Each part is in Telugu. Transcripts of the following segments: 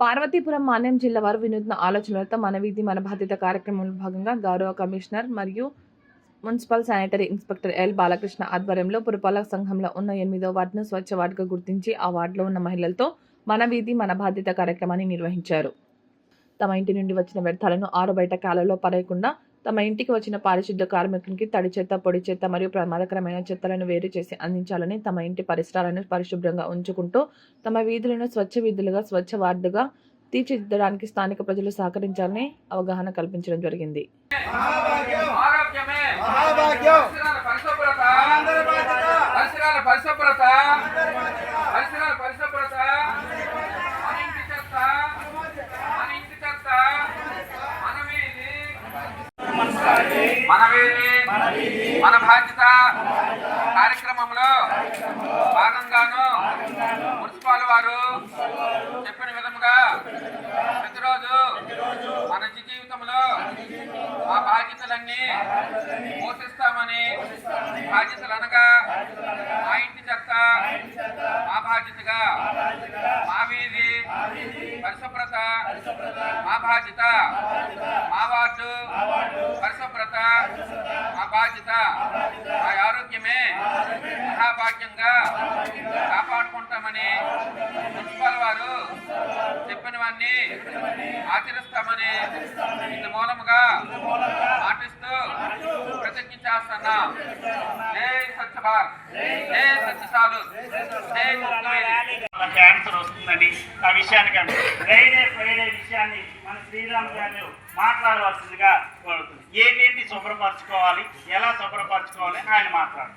పార్వతీపురం మాన్యం జిల్లా వారు వినూత్న ఆలోచనలతో మన వీధి మన బాధ్యత కార్యక్రమంలో భాగంగా గౌరవ కమిషనర్ మరియు municipal sanitary inspector L Balakrishna ఆధ్వర్యంలో పురపాలక సంఘంలో ఉన్న 8వ వార్డును స్వచ్ఛ వార్డుగా గుర్తించి ఆ వార్డులో ఉన్న మహిళలతో మన వీధి మన బాధ్యత కార్యక్రమాన్ని నిర్వహించారు. తమ ఇంటి నుండి వచ్చిన వ్యర్థాలను ఆరుబయట కాలంలో పడేయకుండా తమ ఇంటికి వచ్చిన పారిశుద్ధ్య కార్మికునికి తడి చెత్త, పొడి చెత్త మరియు ప్రమాదకరమైన చెత్తలను వేరు చేసి అందించాలని, తమ ఇంటి పరిసరాలను పరిశుభ్రంగా ఉంచుకుంటూ తమ వీధులను స్వచ్ఛ వీధులుగా, స్వచ్ఛ వార్డుగా తీర్చిదిద్దడానికి స్థానిక ప్రజలు సహకరించాలని అవగాహన కల్పించడం జరిగింది. మన బాధ్యత కార్యక్రమంలో భాగంగాను మున్సిపల్ వారు చెప్పిన విధముగా ప్రతిరోజు మన జీవితంలో మా బాధ్యతలన్నీ పోషిస్తామని, బాధ్యతలు అనగా మా ఇంటి చెత్త మా బాధ్యతగా, మా వీధి పరిశుభ్రత మా బాధ్యత, మా వార్డు పరిశుభ్రత మా బాధ్యత, మా ఆరోగ్యమే మహాభాగ్యంగా కాపాడుకుంటామని మున్సిపల్ వారు చెప్పినవన్నీ ఆచరిస్తామని ఇందు మూలముగా మాటిస్తూ ప్రతిజ్ఞ చేస్తున్నాం. జై స్వచ్ఛ భారత్, జై స్వచ్ఛ సాలు, జై క్యాన్సర్ వస్తుందని ఆ విషయానికి ఫ్రైడే విషయాన్ని మన శ్రీరామ్ గారు మాట్లాడవలసిందిగా కోరుతుంది. ఏంటి శుభ్రపరచుకోవాలి, ఎలా శుభ్రపరచుకోవాలి ఆయన మాట్లాడు.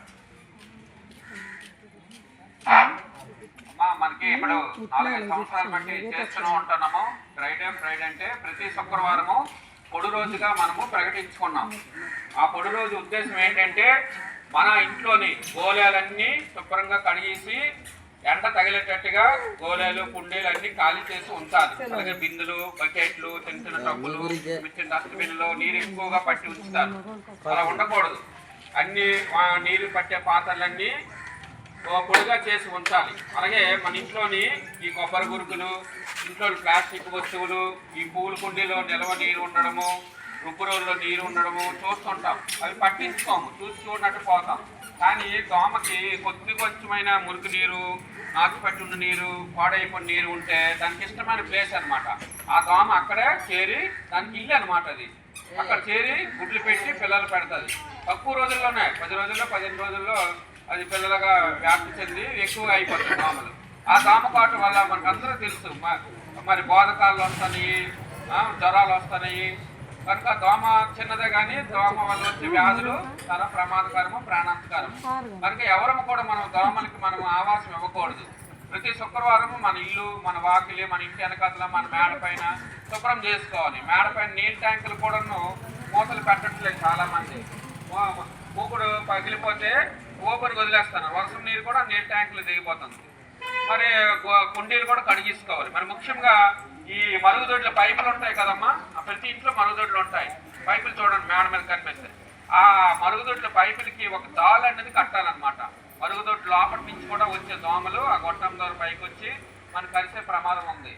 మనకి ఇప్పుడు 4 సంవత్సరాలు బట్టి చేస్తూనే ఉంటున్నాము. ఫ్రైడే అంటే ప్రతి శుక్రవారము పొడి రోజుగా మనము ప్రకటించుకున్నాం. ఆ పొడి రోజు ఉద్దేశం ఏంటంటే మన ఇంట్లోని గోళాలన్నీ శుభ్రంగా కడిగేసి ఎండ తగిలేటట్టుగా గోళాలు, కుండీలు అన్ని ఖాళీ చేసి ఉంచాలి. అలాగే బిందులు, బకెట్లు, చిన్న చిన్న టబ్బులు, చిన్న డస్ట్బిన్లో నీరు ఎక్కువగా పట్టి ఉంచుతారు. అలా ఉండకూడదు. అన్ని నీరు పట్టే పాత్రలన్నీ పొడిగా చేసి ఉంచాలి. అలాగే మన ఇంట్లోని ఈ కొబ్బరి గురుకులు, ఇంట్లో ప్లాస్టిక్ వస్తువులు, ఈ పూల కుండీలో నిల్వ నీరు ఉండడము, రుబ్బు రోజుల్లో నీరు ఉండడము చూస్తుంటాం. అవి పట్టించుకోము, చూసి చూడనట్టు పోతాం. కానీ దోమకి కొంచెమైన మురికి నీరు, నాచుపట్టి ఉన్న నీరు, పాడైపోయిన నీరు ఉంటే దానికి ఇష్టమైన ప్లేస్ అనమాట. ఆ దోమ అక్కడే చేరి దానికి ఇల్లు అనమాట. అది అక్కడ చేరి గుడ్లు పెట్టి పిల్లలు పెడుతుంది. తక్కువ రోజుల్లోనే 10 రోజుల్లో 15 రోజుల్లో అది పిల్లలుగా వ్యాప్తి చెంది ఎక్కువగా అయిపోతుంది దోమలు. ఆ దోమ కాటు వల్ల మనకు అందరూ తెలుసు మరి బోధకాలు వస్తాయి, జ్వరాలు వస్తాయి. కనుక దోమ చిన్నదే కానీ దోమ వల్ల వచ్చే వ్యాధులు చాలా ప్రమాదకరము, ప్రాణాంతకరము. కనుక ఎవరము కూడా మనం దోమలకి మనం ఆవాసం ఇవ్వకూడదు. ప్రతి శుక్రవారము మన ఇల్లు, మన వాకిలి, మన ఇంటి వెనకాతల, మన మేడ పైన శుభ్రం చేసుకోవాలి. మేడ పైన నీళ్ళ ట్యాంకులు కూడాను మూతలు పెట్టట్లేదు చాలా మంది. మూకుడు పగిలిపోతే ఓపెన్ వదిలేస్తాను. వర్షం నీరు కూడా నీళ్ళ ట్యాంకులు దిగిపోతుంది. మరి కుండీలు కూడా కడిగిసుకోవాలి. మరి ముఖ్యంగా ఈ మరుగుదొడ్ల పైపులు ఉంటాయి కదమ్మా, ప్రతి ఇంట్లో మరుగుదొడ్లు ఉంటాయి. పైపులు చూడండి మేడ మీద కనిపిస్తాయి. ఆ మరుగుదొడ్ల పైపులకి ఒక తాళ్ళు అనేది కట్టాలన్నమాట. మరుగుదొడ్ల లోపల నుంచి కూడా వచ్చే దోమలు ఆ గొట్టం ద్వారా పైకి వచ్చి మనకు కలిసే ప్రమాదం ఉంది.